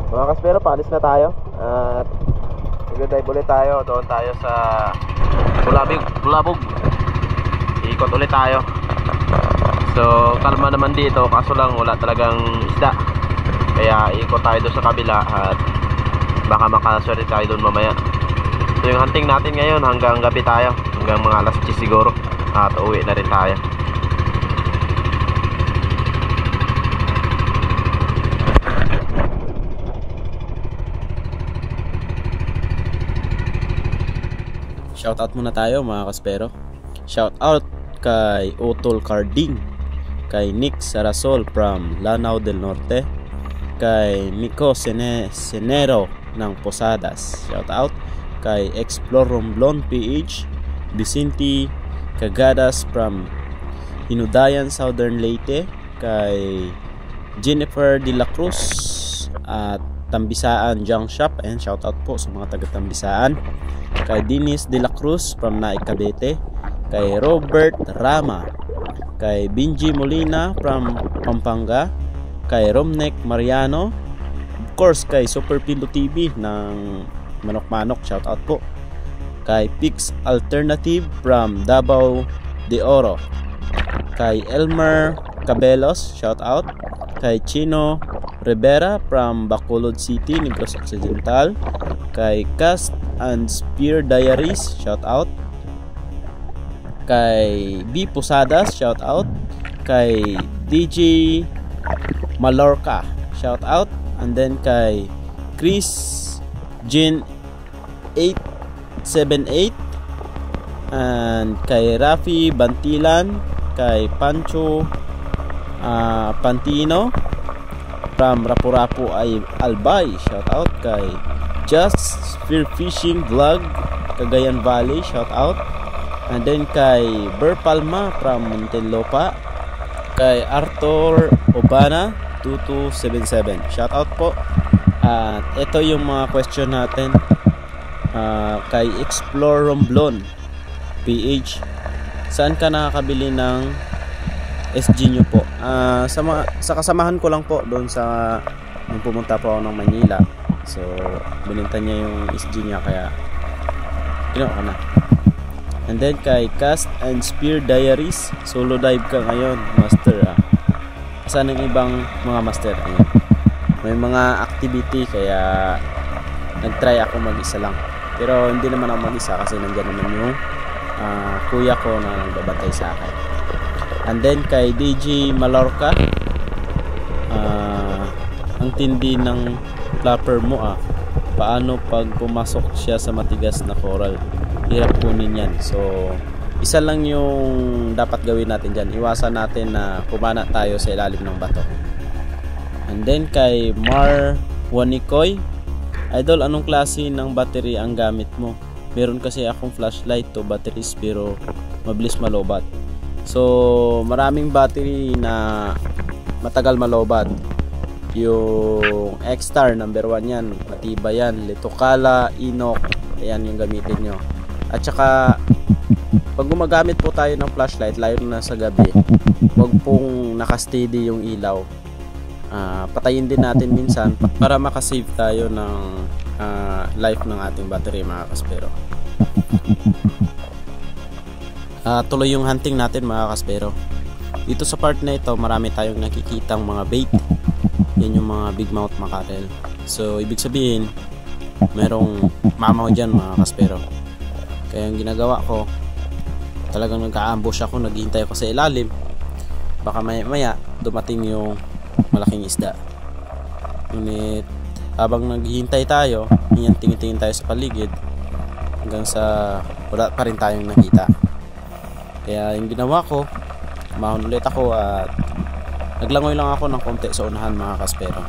Mga kaspero, paalis na tayo. At mag-dive ulit tayo. Doon tayo sa Bulabog. Ikot ulit tayo. So kalma naman dito, kaso lang wala talagang isda. Kaya ikot tayo doon sa kabila at baka makaswerte tayo doon mamaya. So yung hunting natin ngayon hanggang gabi tayo, hanggang mga alas 10 siguro. At uwi na rin tayo. Shoutout muna tayo mga kaspero. Shoutout kay Otol Carding, kay Nick Sarasol from Lanao del Norte, kay Miko Senero ng Posadas. Shoutout kay Explore Romblon PH, Vicente Cagadas from Hinudayan Southern Leyte, kay Jennifer De La Cruz at Tambisaan Junk Shop. And shoutout po sa mga taga Tambisaan. Kay Dennis De La Cruz from Naik Cavite, kay Robert Rama, kay Benji Molina from Pampanga, kay Romnek Mariano, of course kay Super Pilo TV ng Manok-Manok, shoutout po, kay Pix Alternative from Davao de Oro, kay Elmer Cabelos, shoutout, kay Chino Rivera from Bacolod City, Negros Occidental, kay Cast and Spear Diaries, shoutout, kay B Posadas, shoutout, kay DJ Malorca, shoutout, and then kay Chris Jin 878, and kay Rafi Bantilan, kay Pancho Pantino from Rapu-Rapu Albay, shoutout, kay Just Spear Fishing Vlog Cagayan Valley, shoutout, and then kay Ber Palma from Muntinlupa, kay Arthur Obana 2277, shoutout po. At ito yung mga question natin. Kay Explore Romblon PH, saan ka nakakabili ng SG nyo po? Sa kasamahan ko lang po doon sa nung pumunta po ako ng Manila. So bininta niya yung SG niya, kaya ginawa ko na. And then kay Cast and Spear Diaries, solo dive ka ngayon master. Saan ang ibang mga master? Ayun, may mga activity, kaya nagtry ako mag-isa lang. Pero hindi naman ako mag-isa kasi nandiyan naman yung kuya ko na nagbabantay sa akin. And then kay DJ Malorca, ang tindi ng flapper mo paano pag pumasok siya sa matigas na coral? Hirap kunin yan. So isa lang yung dapat gawin natin dyan, iwasan natin na kumana tayo sa ilalim ng bato. And then kay Mar Wanikoy, idol, anong klase ng battery ang gamit mo? Meron kasi akong flashlight to batteries pero mabilis malobat. So maraming battery na matagal malobat. Yung X-Star number 1 yan, matibay yan. Litokala, Inok, ayan yung gamitin nyo. At saka pag gumagamit po tayo ng flashlight lalo na sa gabi, wag pong nakasteady yung ilaw. Patayin din natin minsan para makasave tayo ng life ng ating battery mga kaspero. Tuloy yung hunting natin mga kaspero. Dito sa part na ito marami tayong nakikitang mga bait. Yan yung mga big mouth mackerel. So ibig sabihin merong mamaw dyan mga kaspero. Kaya yung ginagawa ko, talagang nagka-ambush ako, naghihintay ako sa ilalim, baka maya dumating yung malaking isda. Ngunit habang naghihintay tayo, tingin-tingin tayo sa paligid hanggang sa wala pa rin tayong nakita. Kaya yung ginawa ko, umahon ulit ako at naglangoy lang ako ng konti sa unahan mga kaspero.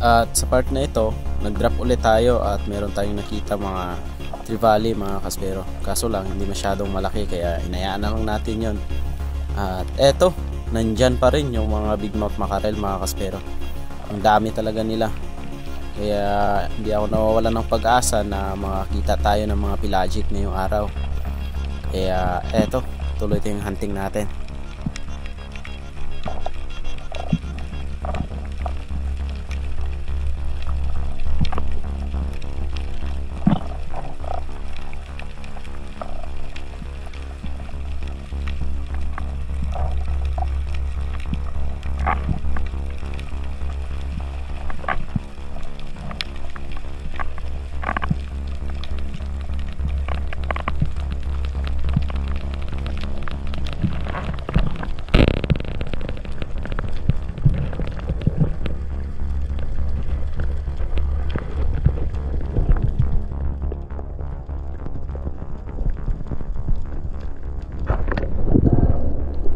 At sa part na ito, nag-drop ulit tayo at meron tayong nakita mga trevally mga kaspero. Kaso lang hindi masyadong malaki kaya inayaan na lang natin yon. At eto, nandyan pa rin yung mga big mouth mackerel mga kaspero. Ang dami talaga nila. Kaya hindi ako nawawala ng pag-asa na makakita tayo ng mga pelagic ngayong araw. Kaya eto, tuloy tayong hunting natin.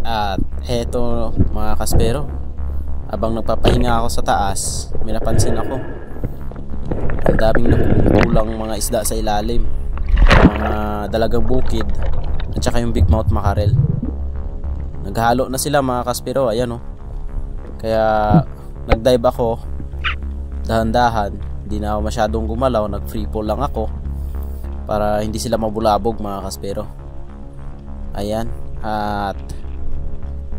At eto mga kaspero, habang nagpapahinga ako sa taas, may napansin ako. Ang daming napupulang mga isda sa ilalim, mga dalagang bukid at saka yung big mouth mackerel. Naghalo na sila mga kaspero, ayan oh. Kaya nagdive ako dahan-dahan, hindi na ako masyadong gumalaw, nag free fall lang ako para hindi sila mabulabog mga kaspero. Ayan, at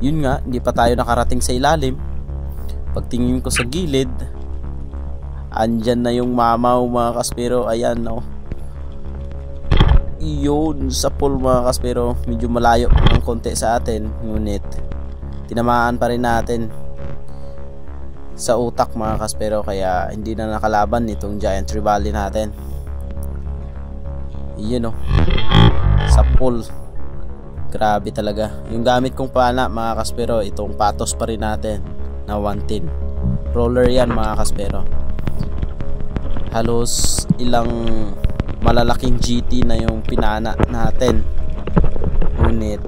yun nga, hindi pa tayo nakarating sa ilalim. Pagtingin ko sa gilid, andyan na yung mamaw mga kaspero. Ayan no. Iyon sa pool mga kaspero. Medyo malayo ng konti sa atin, ngunit tinamaan pa rin natin sa utak mga kaspero. Kaya hindi na nakalaban nitong giant trevally natin. Iyon no, sa pool. Grabe talaga. Yung gamit kong pana mga kaspero, itong patos pa rin natin na 110 roller yan mga kaspero. Halos ilang malalaking GT na yung pinana natin, ngunit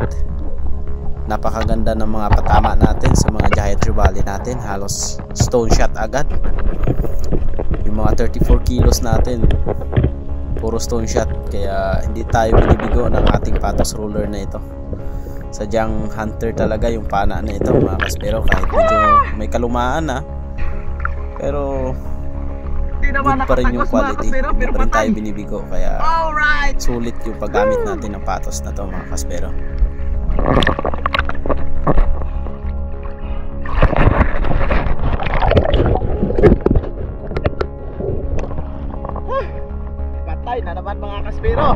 napakaganda ng mga patama natin sa mga giant trevally natin. Halos stone shot agad. Yung mga 34 kilos natin puro stone shot, kaya hindi tayo binibigo ng ating patos roller na ito. Sadyang hunter talaga yung pana na ito mga kaspero, kahit medyo may kalumaan na, pero good pa rin yung quality, hindi pa rin tayo binibigo. Kaya sulit yung paggamit natin ng patos na to mga kaspero. Na naman mga kaspero,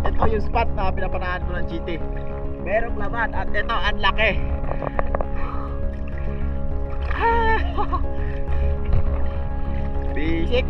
ito yung spot na pinapanahan ko ng GT. Merong laman at ito ang laki. Basic.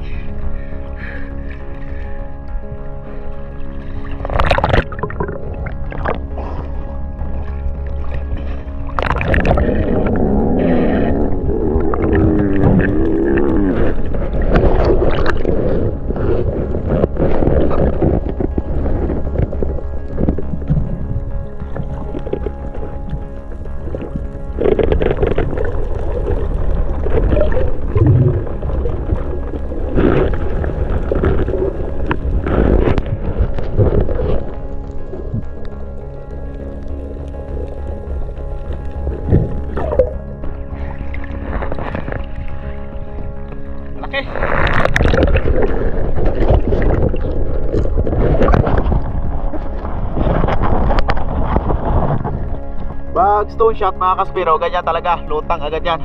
Bag stone shot mga kaspero, ganyan talaga, lutang agad yan.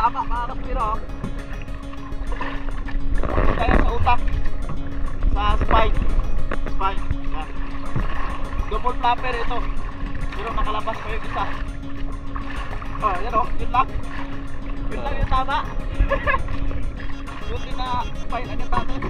tama mga kaspero. Kaya sa utak, sa spine. Yan. Double flapper ito, pero nakalabas pa yung isa. Oh, yan o, yun lang yung tama. Buti na spine agad natin.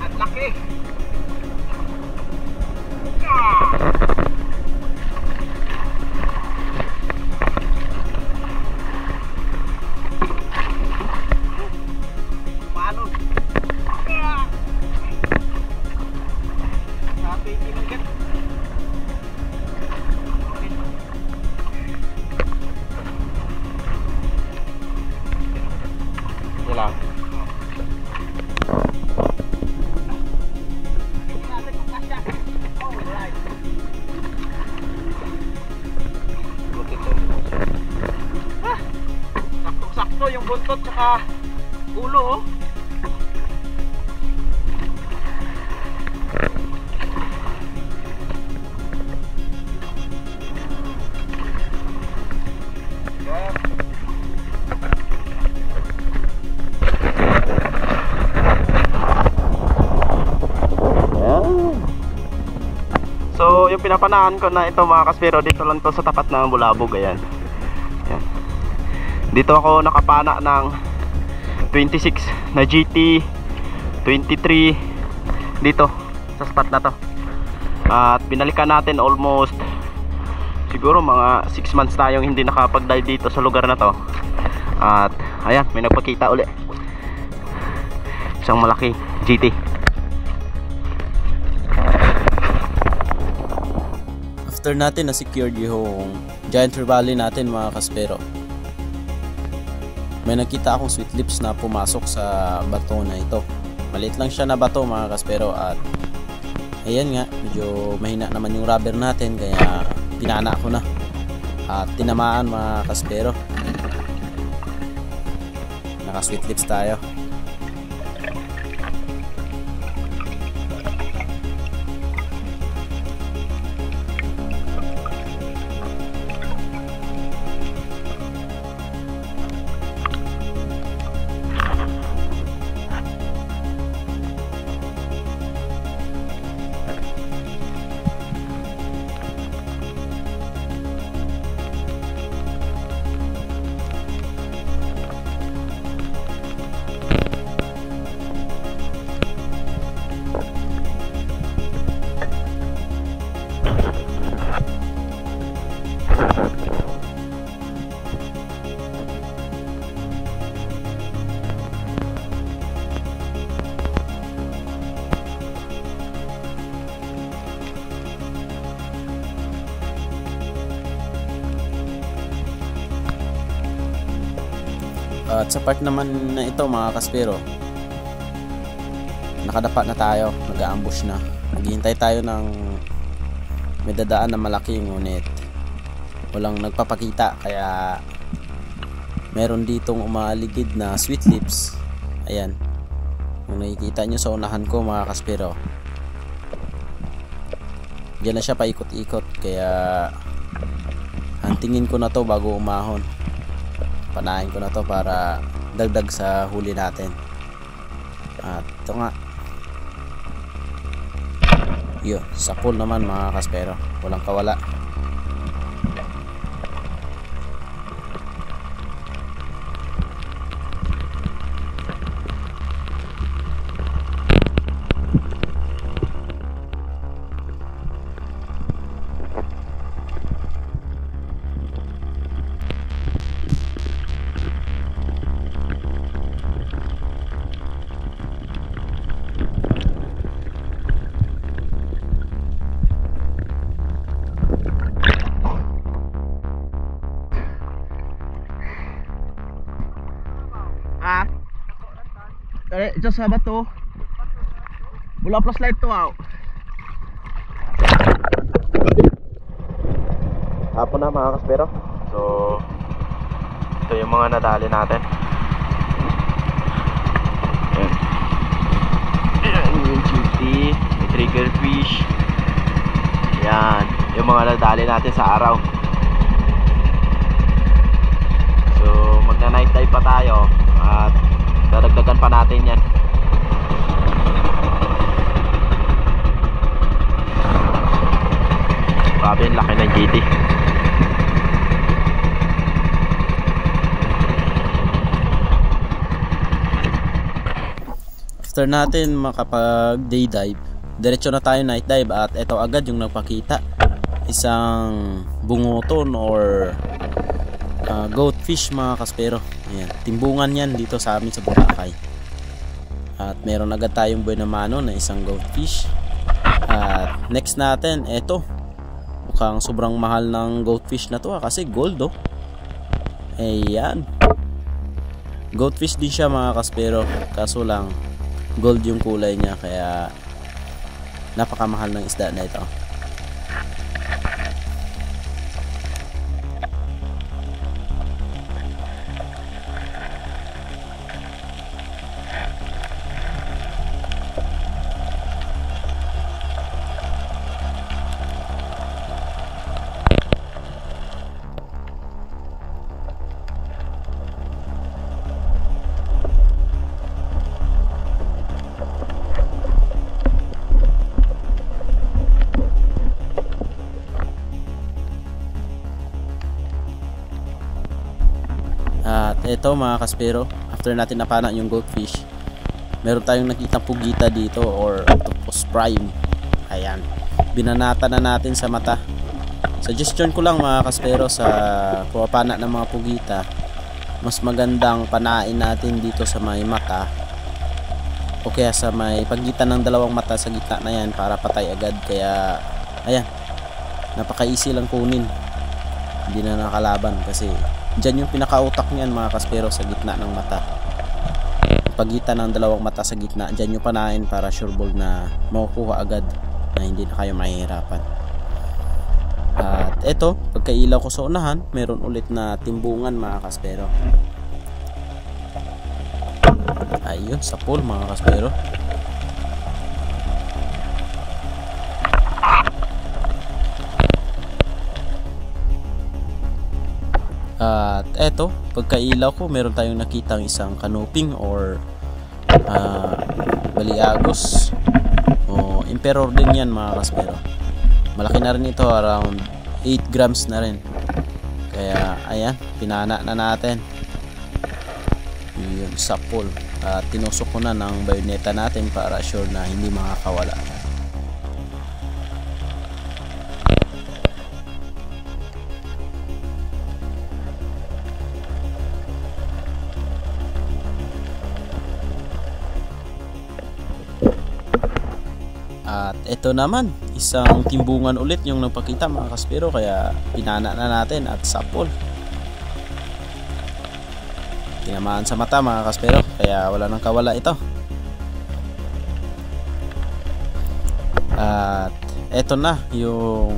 Ang laki. Paano? Sabi hindi manggat. Okay. Wala. Saktong-sakto yung buntot tsaka ulo, oh. So yung pinapanahan ko na ito mga kaspero, dito lang to sa tapat ng Bulabog. Ayan. Ayan. Dito ako nakapana ng 26 na GT 23 dito sa spot na to. At binalikan natin almost siguro mga 6 months tayong hindi nakapag-dive dito sa lugar na to. At ayan, may nagpakita uli. Isang malaki GT. After natin na-secured yung giant trevally natin mga kaspero, may nakita akong sweet lips na pumasok sa bato na ito. Maliit lang siya na bato mga kaspero, at ayan nga, medyo mahina naman yung rubber natin, kaya pinana ko na at tinamaan mga kaspero. Naka sweet lips tayo. At sa part naman na ito mga kaspero, nakadapa na tayo, nag-a-ambush na. Naghihintay tayo ng may dadaan na malaki, ngunit walang nagpapakita, kaya meron ditong umaligid na sweet lips. Ayan, kung nakikita nyo sa unahan ko mga kaspero, diyan na siya paikot-ikot, kaya hantingin ko na to bago umahon. Panahin ko na to para dagdag sa huli natin. At ito nga, yun, sa pool naman mga kaspero, walang kawala. Ah? Ito sa bato. Wala plus light to, wow. Hapon na mga kaspero. So ito yung mga nadali natin. Ayan yung chiti, may triggerfish. Ayan yung mga nadali natin sa araw. So magna night dive pa tayo at dadagdagan pa natin yan. Grabe yung laki ng GT. After natin makapag day dive, diretso na tayo night dive at ito agad yung nagpakita. Isang bunguton or goatfish mga kaspero. Ayan, timbungan yan dito sa amin sa Boracay. At meron agad tayong buena mano na isang goatfish. At next natin, eto. Mukhang sobrang mahal ng goatfish na to kasi gold oh. Ayan. Goatfish din siya mga kaspero. Kaso lang gold yung kulay niya kaya napakamahal ng isda na ito. At ito mga kaspero, after natin napana yung goldfish, meron tayong nakita pugita dito or octopus prime. Ayan, binanata na natin sa mata. Suggestion ko lang mga kaspero, sa pumapana ng mga pugita, mas magandang panain natin dito sa may mata o kaya sa may pagitan ng dalawang mata sa gitna na yan para patay agad. Kaya ayan, napaka easy lang kunin, hindi na nakalaban kasi dyan yung pinakautak niyan mga kaspero, sa gitna ng mata, pagitan ng dalawang mata sa gitna. Dyan yung panain para sure ball na makukuha agad, na hindi na kayo mahihirapan. At eto, pagkailaw ko sa unahan, meron ulit na timbungan mga kaspero. Ayun, sa pool mga kaspero. At eto, pagkailaw ko, meron tayong nakitang isang kanuping or baliagos o emperor din yan mga kaspero. Malaki na rin ito, around 8 grams na rin. Kaya ayan, pinana na natin yung sa pool. At tinusok ko na ng bayoneta natin para sure na hindi makakawala. At ito naman, isang timbungan ulit yung nagpakita mga kaspero, kaya pinana na natin at sapol. Tinamaan sa mata mga kaspero, kaya wala nang kawala ito. At ito na yung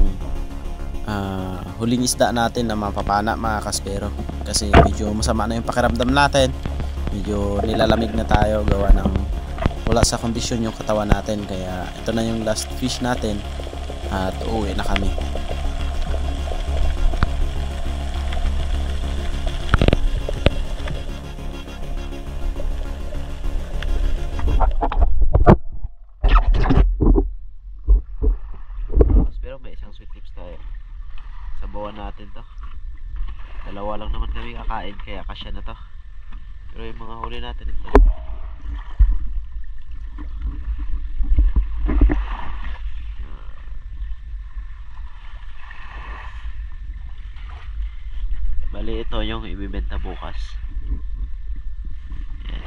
huling isda natin na mapapana mga kaspero, kasi medyo masama na yung pakiramdam natin, medyo nilalamig na tayo gawa ng wala sa kondisyon yung katawan natin. Kaya ito na yung last fish natin at uuwi na kami. Pero may isang sweet tips tayo. Sabawan natin to. Dalawa lang naman kami kakain kaya kasya na to. Pero yung mga huli natin ito, bali ito yung ibibenta bukas. Yan.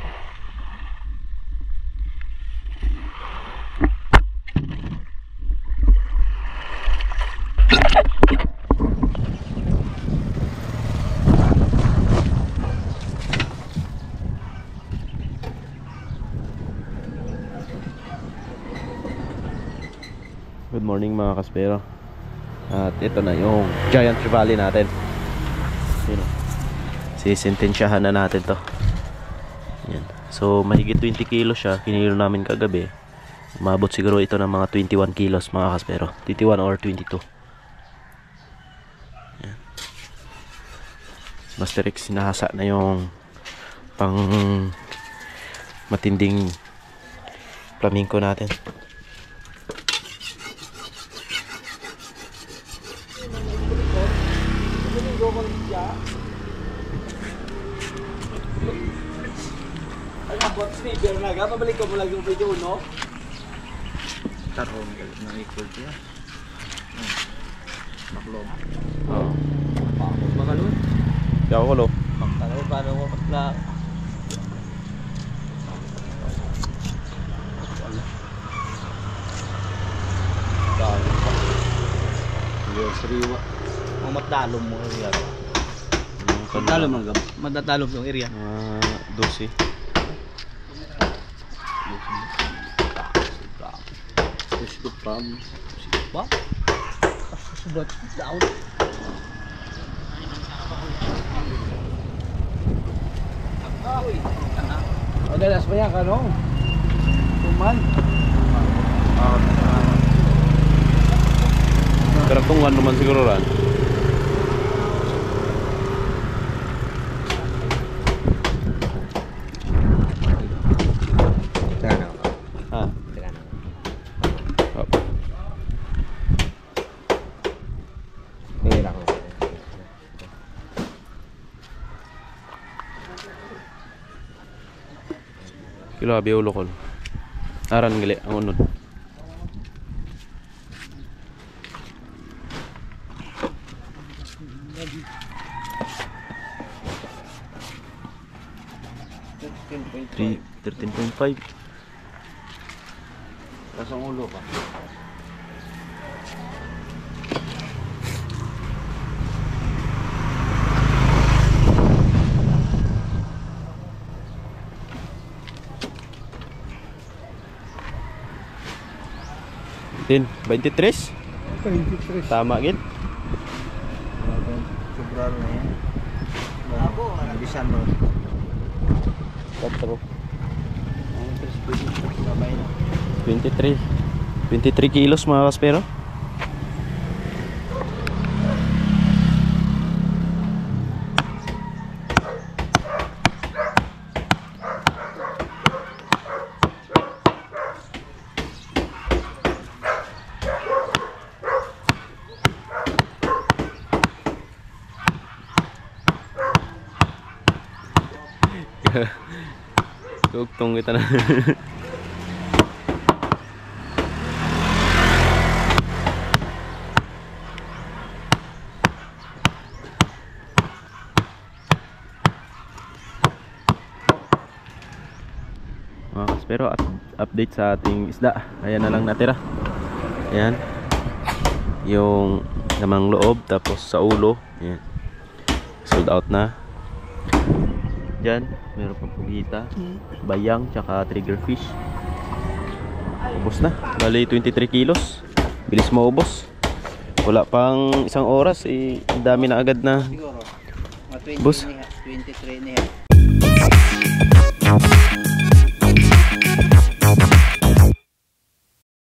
Good morning mga kaspero. At ito na yung giant trevally natin. Yun. Sisintensyahan na natin to. Yan. So mahigit 20 kilos siya. Kinilo namin kagabi. Umabot siguro ito ng mga 21 kilos mga kaspero. 21 or 22. Yan. Master X sinahasa na yung pang matinding flamenco natin. Ay, abot speaker na ga, pabalik ko mo lang yung video, no? Tarong ng equal siya. Maklom. Oo. Makalun. Kaya ko lo. Makalaw, paano ko patla. Sariwa. Ang matdalom mo area. Yung Matdalom ang gab. Matatalom yung area. 12. Gusto pam. Ba? Subat down. Madalas pa yan ka, no? Tuman. Pero kung ano man siguro ran. Ah. Oh. Kilo abi ulo ko. Aran gali ang unod. Three 13.5. Kasang ulo pa. Din 23. 23. Tama gid. February na yan. December. 23. 23 kilos mga kaspero. Tugtong kita na. Pero update sa ating isda. Ayan na lang natira. Ayan. Yung namang loob tapos sa ulo. Ayan. Sold out na. Diyan, meron pang pugita, bayang, tsaka triggerfish. Ubos na. Bali 23 kilos. Bilis maubos. Wala pang isang oras. Ang dami na agad na. Siguro. Mga 20 Bus. 23 niya.